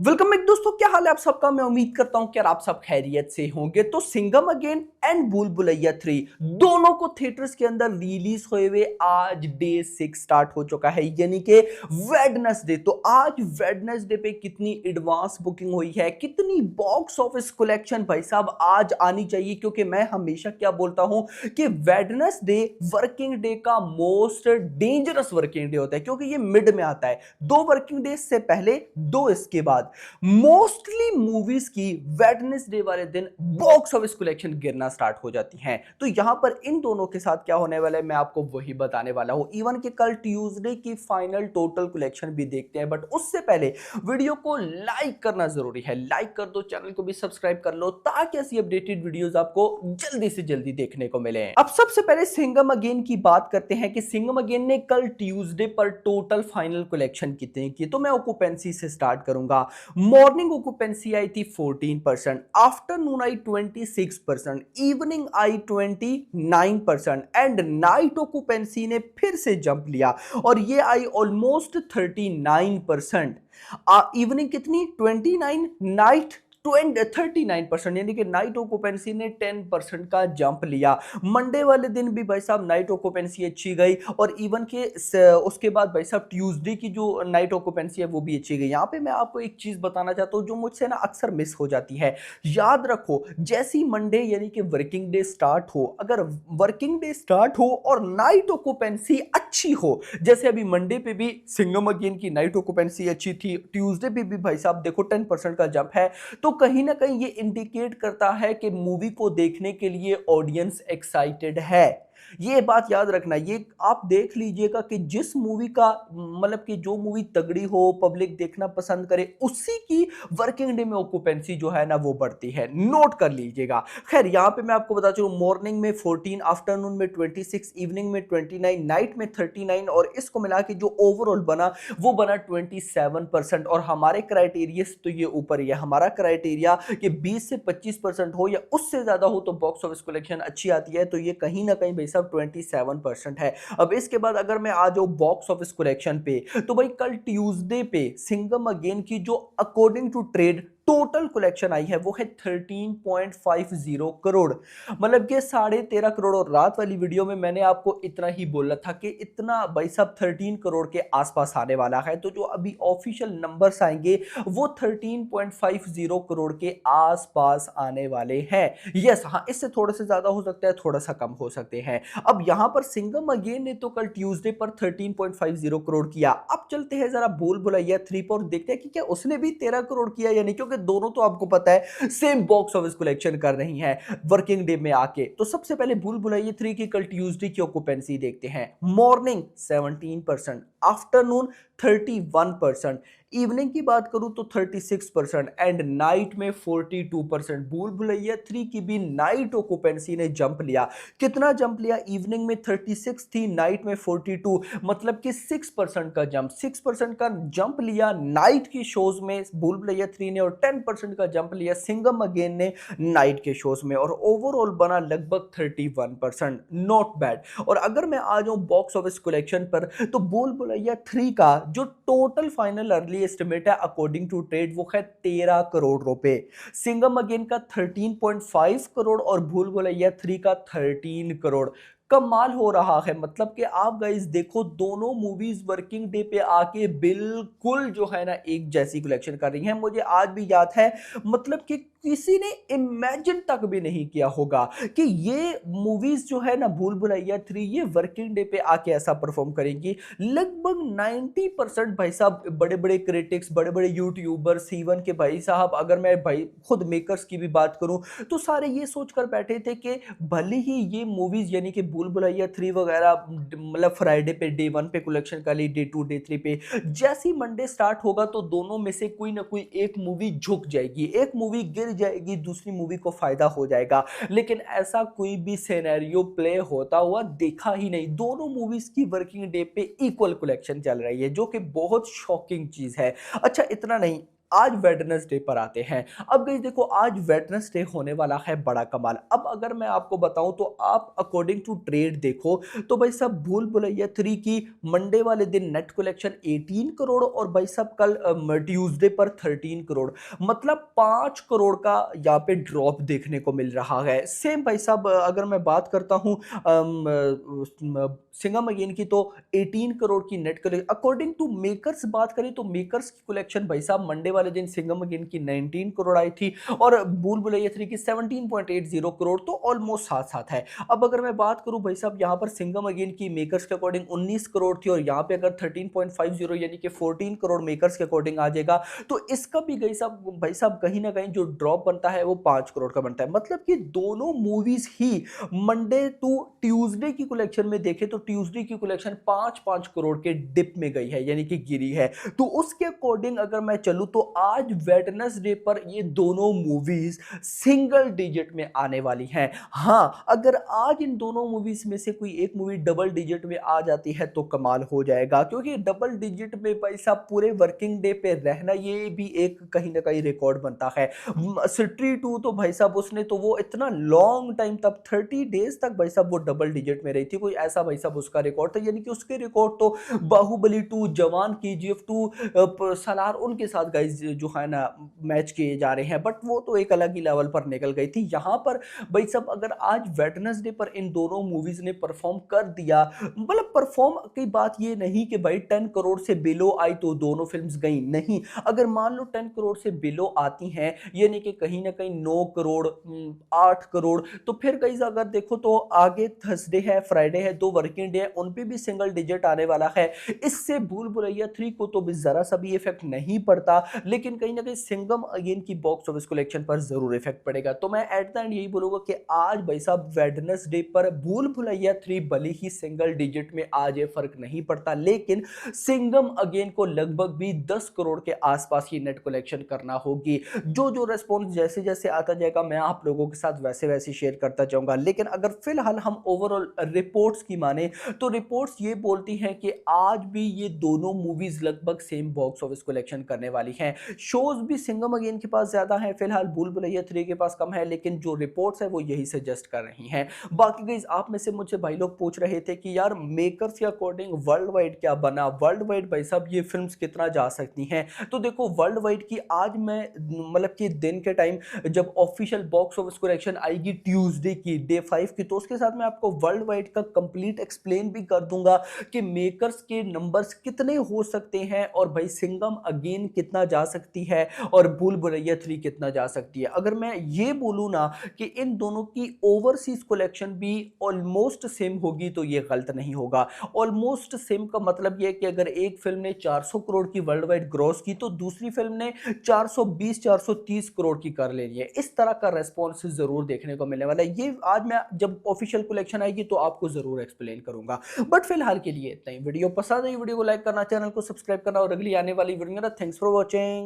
Welcome back दोस्तों, क्या हाल है आप सबका। मैं उम्मीद करता हूं कि आप सब खैरियत से होंगे। तो सिंघम अगेन एंड भूल भुलैया 3 दोनों को थिएटर्स के अंदर रिलीज हुए हुए आज डे 6 स्टार्ट हो चुका है, यानी कि वेडनेसडे। तो आज वेडनेसडे पे कितनी एडवांस बुकिंग हुई है, कितनी बॉक्स ऑफिस कलेक्शन भाई साहब आज आनी चाहिए, क्योंकि मैं हमेशा क्या बोलता हूं कि वेडनेसडे वर्किंग डे का मोस्ट डेंजरस वर्किंग डे होता है, क्योंकि ये मिड में आता है। 2 वर्किंग डेज से पहले, 2 इसके बाद मोस्टली मूवीज की वेडनेसडे वाले दिन बॉक्स ऑफिस कलेक्शन गिरना स्टार्ट हो जाती हैं। तो यहां पर इन दोनों के साथ क्या होने वाला है मैं आपको वही बताने वाला हूं। इवन कि कल ट्यूसडे की फाइनल टोटल कलेक्शन भी देखते हैं, बट उससे पहले वीडियो को लाइक करना जरूरी है। लाइक कर दो, चैनल को भी सब्सक्राइब कर लो, ताकि ऐसी अपडेटेड वीडियोस आपको जल्दी से जल्दी देखने को मिले। अब सबसे पहले सिंघम अगेन की बात करते हैं कि सिंघम अगेन ने कल ट्यूसडे पर टोटल फाइनल कलेक्शन कितने की। तो मैं ऑक्यूपेंसी से स्टार्ट करूंगा। मॉर्निंग ऑक्यूपेंसी आई थी 14%, afternoon I 26%, evening I 29% and night occupancy ने फिर से जंप लिया और ये आई ऑलमोस्ट 39%। इवनिंग कितनी 29, नाइट 39%, यानी कि नाइट ऑक्यूपेंसी ने 10% का जंप लिया। मंडे वाले दिन भी भाई साहब नाइट ऑक्यूपेंसी अच्छी गई, और इवन के उसके बाद भाई साहब ट्यूसडे की जो नाइट ऑक्यूपेंसी है वो भी अच्छी गई। यहाँ पे मैं आपको एक चीज बताना चाहता हूँ जो मुझसे ना अक्सर मिस हो जाती है। याद रखो, जैसी मंडे यानी कि वर्किंग डे स्टार्ट हो, अगर वर्किंग डे स्टार्ट हो और नाइट ऑक्यूपेंसी अच्छी हो, जैसे अभी मंडे पे भी सिंघम अगेन की नाइट ऑक्यूपेंसी अच्छी थी, ट्यूसडे पे भी भाई साहब देखो 10% का जंप है, तो कहीं ना कहीं ये इंडिकेट करता है कि मूवी को देखने के लिए ऑडियंस एक्साइटेड है। ये बात याद रखना, ये आप देख लीजिएगा कि जिस मूवी का मतलब कि जो मूवी तगड़ी हो, पब्लिक देखना पसंद करे, उसी की वर्किंग डे में ऑक्यूपेंसी जो है ना वो बढ़ती है। नोट कर लीजिएगा। खैर यहाँ पे मैं आपको बता चलूं, मॉर्निंग में 14, आफ्टरनून में 26, इवनिंग में 29, नाइट में 39, और इसको मिला के जो ओवरऑल बना वो बना 27%। और हमारे क्राइटेरिया से तो ये ऊपर ही है। हमारा क्राइटेरिया कि 20 से 25% हो या उससे ज्यादा हो तो बॉक्स ऑफिस कलेक्शन अच्छी आती है, तो ये कहीं ना कहीं भाई साहब 27% है। अब इसके बाद अगर मैं आ जाऊं बॉक्स ऑफिस कलेक्शन पे, तो भाई कल ट्यूसडे पे सिंघम अगेन की जो according to trade total collection आई है वो है 13.50 करोड़, मतलब कि 13.5 करोड़। और रात वाली वीडियो में मैंने आपको इतना ही बोला था कि इतना भाई साहब 13 करोड़ के आसपास आने वाला है। तो जो अभी ऑफिशियल नंबर्स आएंगे वो 13.50 करोड़ के आसपास आने वाले हैं। यस हाँ, इससे थोड़ा सा ज्यादा हो सकता है, थोड़ा सा कम हो सकते हैं। अब यहां पर सिंघम अगेन ने तो कल ट्यूसडे पर 13.50 करोड़ किया। अब चलते हैं जरा भूल भुलैया 3 पर और देखते हैं कि क्या उसने भी 13 करोड़ किया या नहीं, क्योंकि दोनों तो आपको पता है सेम बॉक्स ऑफिस कलेक्शन कर रही हैं वर्किंग डे में आके। तो सबसे पहले भूल भुलैया 3 की कल ट्यूसडे की ऑक्यूपेंसी देखते हैं। मॉर्निंग 17%, आफ्टरनून 31%, इवनिंग की बात करूं तो 36% एंड नाइट में 42%। भूल भुलैया 3 की भी नाइट ऑक्यूपेंसी ने जंप लिया। कितना जंप लिया? इवनिंग में 36 थी, नाइट में 42, मतलब कि 6% का जंप। 6% का जंप लिया नाइट की शोज में भूल भुलैया 3 ने, और 10% का जंप लिया सिंघम अगेन ने नाइट के शोज में, और ओवरऑल बना लगभग 31%। Not bad. और अगर मैं आ जाऊं बॉक्स ऑफिस कलेक्शन पर, तो भूल भुलैया 3 का जो टोटल फाइनल अर्ली एस्टिमेट है अकॉर्डिंग टू ट्रेड वो है 13 करोड़ रुपए। सिंघम अगेन का 13.5 करोड़ और भूल भुलैया 3 का 13 करोड़। कमाल हो रहा है। मतलब कि आप गाइस देखो, दोनों मूवीज वर्किंग डे पे आके बिल्कुल जो है ना एक जैसी कलेक्शन कर रही हैं। मुझे आज भी याद है, मतलब कि किसी ने इमेजिन तक भी नहीं किया होगा कि ये मूवीज जो है ना भूल भुलैया 3 ये वर्किंग डे पे आके ऐसा परफॉर्म करेंगी। लगभग 90% भाई साहब बड़े बड़े क्रिटिक्स, बड़े बड़े यूट्यूबर्स, इवन के भाई साहब अगर मैं भाई खुद मेकर्स की भी बात करूं, तो सारे ये सोचकर बैठे थे कि भले ही ये मूवीज यानी कि भूल भुलैया 3 वगैरह मतलब फ्राइडे पे डे 1 पे कलेक्शन कर ली, डे 2 डे 3 पे, जैसी मंडे स्टार्ट होगा तो दोनों में से कोई ना कोई एक मूवी झुक जाएगी, एक मूवी गिर जाएगी, दूसरी मूवी को फायदा हो जाएगा। लेकिन ऐसा कोई भी सिनेरियो प्ले होता हुआ देखा ही नहीं। दोनों मूवीज की वर्किंग डे पे इक्वल कलेक्शन चल रही है, जो कि बहुत शॉकिंग चीज है। अच्छा इतना नहीं, आज वेडनेसडे पर आते हैं। अब गाइस देखो आज वेडनेसडे होने वाला है बड़ा कमाल। अब अगर मैं आपको बताऊं तो आप अकॉर्डिंग टू ट्रेड देखो तो भाई साहब भूल भुलैया 3 की मंडे वाले दिन नेट कलेक्शन 18 करोड़ और भाई साहब कल ट्यूसडे पर 13 करोड़, मतलब 5 करोड़ का यहाँ पे ड्रॉप देखने को मिल रहा है। सेम भाई साहब अगर मैं बात करता हूं सिंघम अगेन की तो 18 करोड़ की net collection according to makers बात करें तो मेकर्स की कलेक्शन भाई साहब मंडे वाले दिन सिंघम अगेन की 19 करोड़ आई थी और भूल भुलैया 3 की 17.80 करोड़, तो ऑलमोस्ट साथ साथ है। अब अगर मैं बात करूं भाई साहब यहाँ पर सिंघम अगेन की मेकर्स के अकॉर्डिंग 19 करोड़ थी और यहाँ पे अगर 13.50 यानी कि 14 करोड़ मेकर्स के अकॉर्डिंग आ जाएगा तो इसका भी भाई साहब कहीं ना कहीं जो ड्रॉप बनता है वो 5 करोड़ का बनता है। मतलब कि दोनों मूवीज ही मंडे टू ट्यूसडे की कलेक्शन में देखें तो ट्यूसडे की कलेक्शन 5-5 करोड़ के डिप में गई है यानी कि गिरी है। तो उसके अकॉर्डिंग अगर मैं चलूं तो आज वेडनेसडे पर ये दोनों मूवीज सिंगल डिजिट में आने वाली हैं। हाँ, अगर आज इन दोनों मूवीज में से कोई एक मूवी डबल डिजिट में आ जाती है तो कमाल हो जाएगा, क्योंकि डबल डिजिट में पैसा पूरे वर्किंग डे पे रहना ये भी एक कहीं ना कहीं रिकॉर्ड बनता है। सिट्री 2 तो भाई साहब उसने तो वो इतना लॉन्ग टाइम तक 30 डेज तक भाई साहब वो डबल डिजिट में रही थी, कोई ऐसा भाई साहब उसका रिकॉर्ड था। यानी कि उसके रिकॉर्ड तो बाहुबली 2, जवान, केजीएफ 2, सलार उनके साथ गाइस जो है ना मैच किए जा रहे हैं, बट वो तो एक अलग ही लेवल पर निकल गई थी। यहाँ पर भाई साहब अगर आज वेडनेसडे पर इन दोनों मूवीज ने परफॉर्म कर दिया, मतलब परफॉर्म की बात ये नहीं कि भाई 10 करोड़ से बिलो आई तो दोनों फिल्म्स गई, नहीं। अगर मान लो 10 करोड़ से बिलो आती हैं यानी कि कहीं ना कहीं 9 करोड़ 8 करोड़, तो फिर गाइस अगर देखो तो आगे थर्सडे है, फ्राइडे है, 2 वर्किंग डे है, उन पे भी सिंगल डिजिट आने वाला है। इससे भूल भुलैया 3 को तो भी जरा सा भी इफेक्ट नहीं पड़ता, लेकिन कहीं ना कहीं सिंघम अगेन की बॉक्स ऑफिस कलेक्शन पर जरूर इफेक्ट पड़ेगा। तो मैं एट द एंड यही बोलूंगा कि आज भाई साहब वेडनेसडे पर भूल भुलैया 3 भले ही सिंगल डिजिट में आ जाए फर्क नहीं पड़ता, लेकिन सिंघम अगेन को लगभग भी 10 करोड़ के आसपास ही नेट कलेक्शन करना होगी। जो जो रेस्पॉन्स जैसे जैसे आता जाएगा मैं आप लोगों के साथ वैसे वैसे शेयर करता जाऊंगा। लेकिन अगर फिलहाल हम ओवरऑल रिपोर्ट्स की माने तो रिपोर्ट्स ये बोलती हैं कि आज भी ये दोनों मूवीज लगभग सेम बॉक्स ऑफिस कलेक्शन करने वाली हैं। शोज भी सिंघम अगेन के पास ज्यादा है फिलहाल, भूल भुलैया 3 के पास कम है, लेकिन जो रिपोर्ट्स है वो यही सजेस्ट कर रही हैं। बाकी गाइस आप में से मुझे भाई लोग पूछ रहे थे कि यार मेकर्स के अकॉर्डिंग वर्ल्ड वाइड क्या बना, वर्ल्ड वाइड भाई साहब ये फिल्म्स कितना जा सकती हैं। तो देखो वर्ल्ड वाइड की आज मैं मतलब कि दिन के टाइम जब ऑफिशियल बॉक्स ऑफिस कलेक्शन आएगी ट्यूसडे की डे 5 की, तो उसके साथ मैं आपको वर्ल्ड वाइड का कंप्लीट एक्सप्लेन भी कर दूंगा कि मेकर्स के नंबर्स कितने हो सकते हैं और भाई सिंघम अगेन कितना जा सकती है और भूल भुलैया 3 कितना जा सकती है। अगर मैं ये बोलूं ना कि इन दोनों की ओवरसीज कलेक्शन भी ऑलमोस्ट सेम होगी तो ये गलत नहीं होगा। ऑलमोस्ट सेम का मतलब ये कि अगर एक फिल्म ने 400 करोड़ की वर्ल्ड वाइड ग्रॉस की तो दूसरी फिल्म ने 420-430 करोड़ की कर लेनी है। इस तरह का रेस्पॉन्स जरूर देखने को मिलने वाला है। ये आज मैं जब ऑफिशियल कलेक्शन आएगी तो आपको जरूर एक्सप्लेन करूंगा, बट फिलहाल के लिए इतना ही। वीडियो पसंद आई वीडियो को लाइक करना, चैनल को सब्सक्राइब करना और अगली आने वाली वीडियो में थैंक्स फॉर वॉचिंग।